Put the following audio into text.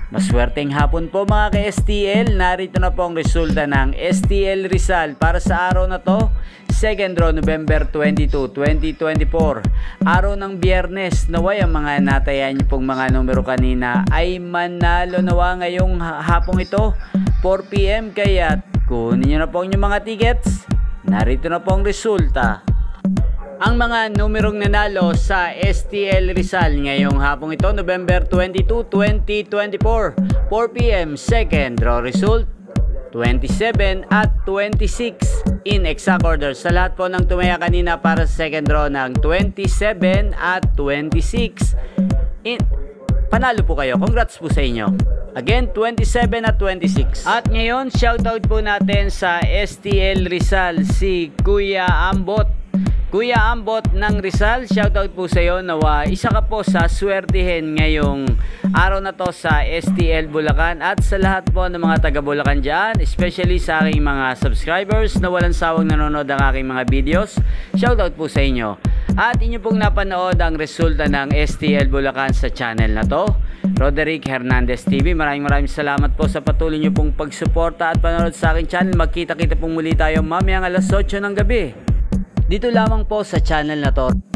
Maswerteng hapon po mga ka-STL. Narito na po ang resulta ng STL Rizal para sa araw na to, 2nd row, November 22, 2024. Araw ng Biyernes. Naway ang mga natayan niyo pong mga numero kanina ay manalo nawa ngayong hapong ito, 4 PM. Kaya kunin niyo na po ang inyong mga tickets. Narito na po ang resulta. Ang mga numerong nanalo sa STL Rizal ngayong hapong ito, November 22, 2024, 4 PM, second draw result, 27 at 26 in exact order. Sa lahat po ng tumaya kanina para sa second draw ng 27 at 26, panalo po kayo. Congrats po sa inyo. Again, 27 at 26. At ngayon, shoutout po natin sa STL Rizal si Kuya Ambot. Kuya Ambot ng Rizal, shoutout po sa iyo. Nawa isa ka po sa swertihin ngayong araw na to sa STL Bulacan at sa lahat po ng mga taga Bulacan dyan, especially sa aking mga subscribers na walang sawang nanonood ng aking mga videos. Shoutout po sa inyo. At inyo pong napanood ang resulta ng STL Bulacan sa channel na to, Roderick Hernandez TV. Maraming salamat po sa patuloy nyo pong pagsuporta at panonood sa aking channel. Magkita-kita pong muli tayo mamayang alas 8 ng gabi. Dito lamang po sa channel na to.